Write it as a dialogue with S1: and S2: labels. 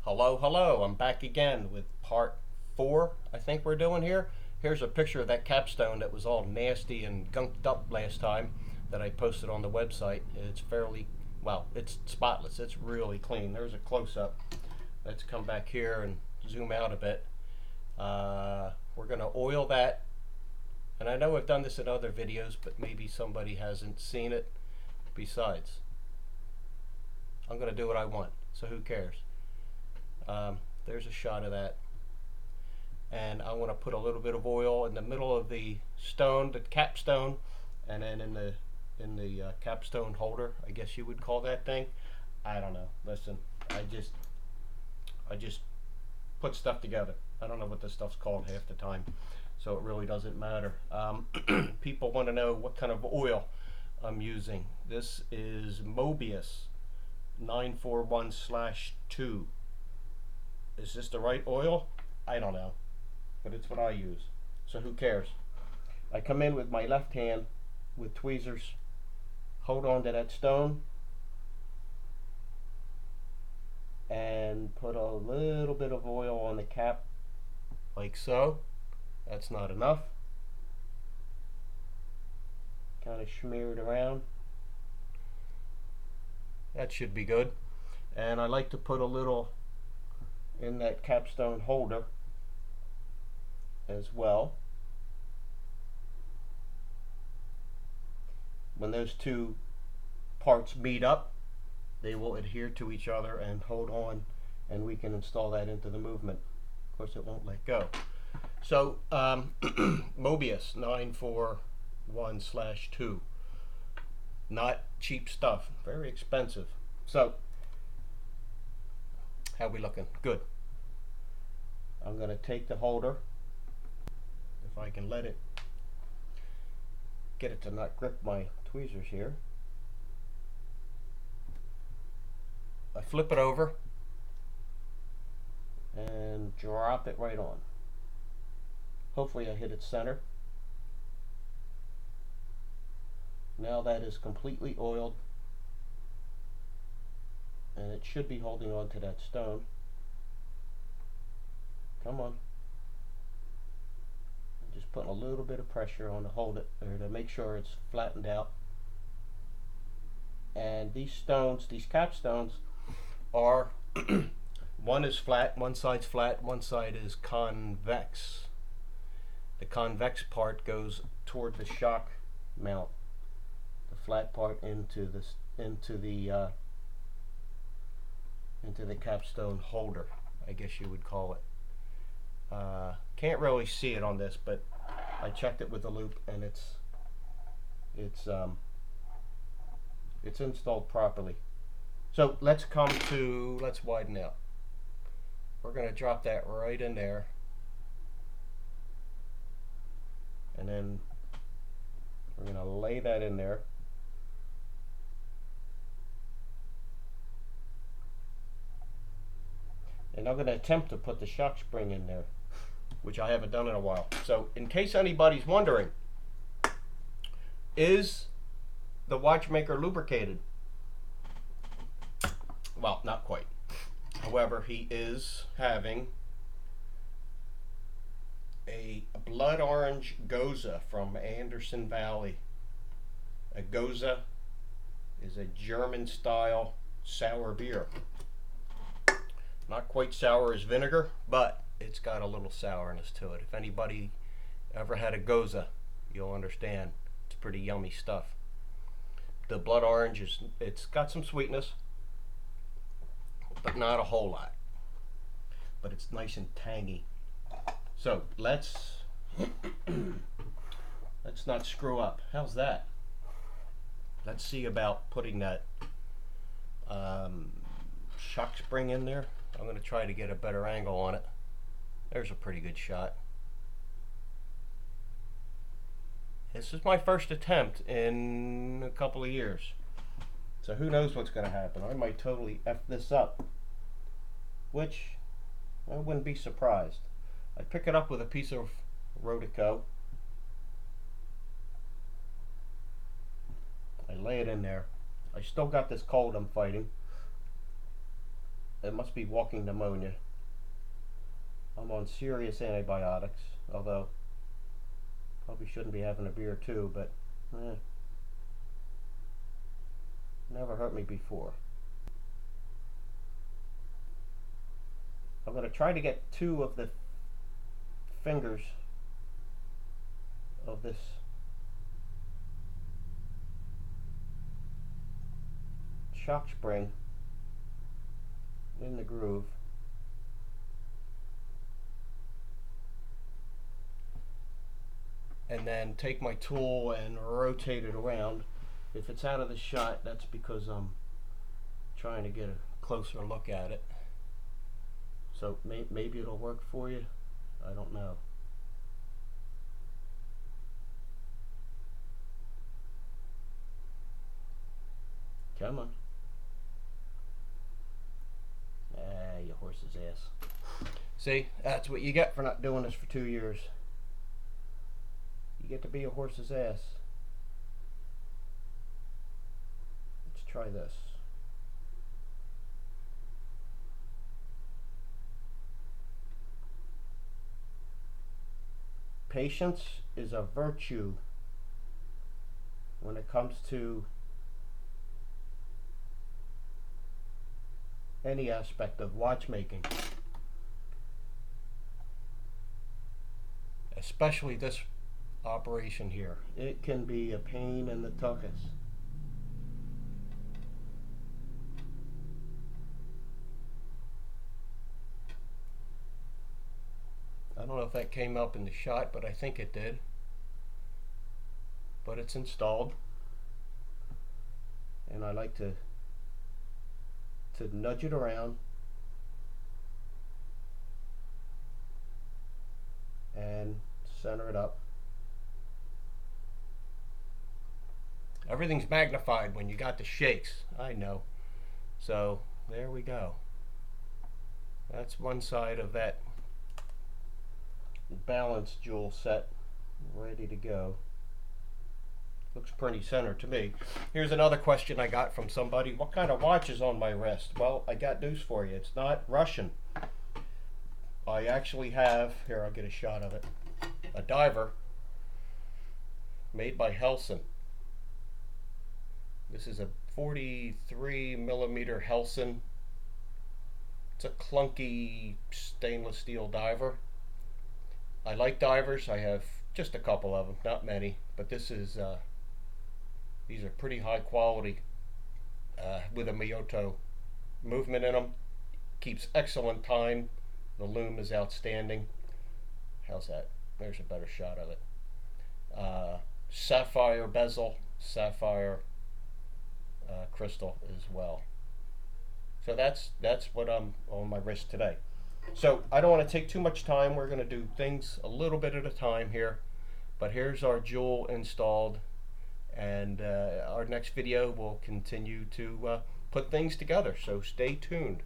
S1: Hello, hello. I'm back again with part four, I think we're doing here. Here's a picture of that capstone that was all nasty and gunked up last time that I posted on the website. It's fairly, well, it's spotless. It's really clean. There's a close up. Let's come back here and zoom out a bit. We're going to oil that. And I know I've done this in other videos, but maybe somebody hasn't seen it. Besides, I'm going to do what I want, so who cares? There's a shot of that. And I want to put a little bit of oil in the middle of the stone, the capstone, and then in the capstone holder, I guess you would call that thing. I don't know. Listen, I just put stuff together. I don't know what this stuff's called half the time, so it really doesn't matter. People want to know what kind of oil I'm using. This is Mobius 941/2. Is this the right oil? I don't know, but it's what I use. So who cares? I come in with my left hand with tweezers, hold on to that stone, and put a little bit of oil on the cap, like so. That's not enough. Kind of smear it around. That should be good. And I like to put a little in that capstone holder as well. When those two parts meet up, they will adhere to each other and hold on, and we can install that into the movement. Of course, it won't let go. So Mobius 941/2, not cheap stuff, very expensive. So how we looking? Good. I'm going to take the holder, if I can get it to not grip my tweezers here. I flip it over and drop it right on. Hopefully I hit its center. Now that is completely oiled, and it should be holding on to that stone. Come on. I'm just putting a little bit of pressure on to hold it, or to make sure it's flattened out. And these stones, these capstones, are one is flat, one side's flat, one side is convex. The convex part goes toward the shock mount. The flat part into the capstone holder, I guess you would call it. Can't really see it on this, but I checked it with the loupe, and it's installed properly. So let's widen out. We're going to drop that right in there, and then we're going to lay that in there. And I'm going to attempt to put the shock spring in there, which I haven't done in a while. So in case anybody's wondering, is the watchmaker lubricated? Well, not quite. However, he is having a blood orange Gose from Anderson Valley. A Gose is a German style sour beer. Not quite sour as vinegar, but it's got a little sourness to it. If anybody ever had a Gose, you'll understand. It's pretty yummy stuff. The blood orange it's got some sweetness, but not a whole lot. But it's nice and tangy. So let's not screw up. How's that? Let's see about putting that shock spring in there. I'm going to try to get a better angle on it. There's a pretty good shot. This is my first attempt in a couple of years. So who knows what's going to happen. I might totally F this up, which I wouldn't be surprised. I pick it up with a piece of Rodico. I lay it in there. I still got this cold I'm fighting. It must be walking pneumonia. I'm on serious antibiotics, although probably shouldn't be having a beer too, but never hurt me before. I'm going to try to get 2 of the fingers of this shock spring in the groove. And then take my tool and rotate it around. If it's out of the shot, that's because I'm trying to get a closer look at it. So maybe it'll work for you. I don't know. Come on. Ah, you horse's ass. See, that's what you get for not doing this for 2 years. You get to be a horse's ass. Let's try this. Patience is a virtue when it comes to any aspect of watchmaking, especially this operation here. It can be a pain in the tuchus. I don't know if that came up in the shot, but I think it did. But it's installed, and I like to nudge it around and center it up. Everything's magnified when you got the shakes, I know. So there we go. That's one side of that balance jewel set ready to go. Looks pretty centered to me. Here's another question I got from somebody. What kind of watch is on my wrist? Well, I got news for you. It's not Russian. I actually have, here I'll get a shot of it, a diver made by Helson. This is a 43 millimeter Helson. It's a clunky stainless steel diver. I like divers. I have just a couple of them, not many, but this is these are pretty high quality with a Miyota movement in them. Keeps excellent time. The lume is outstanding. How's that? There's a better shot of it. Sapphire bezel, sapphire crystal as well. So that's what I'm on my wrist today. So I don't want to take too much time. We're going to do things a little bit at a time here. But here's our jewel installed, and our next video will continue to put things together. So stay tuned.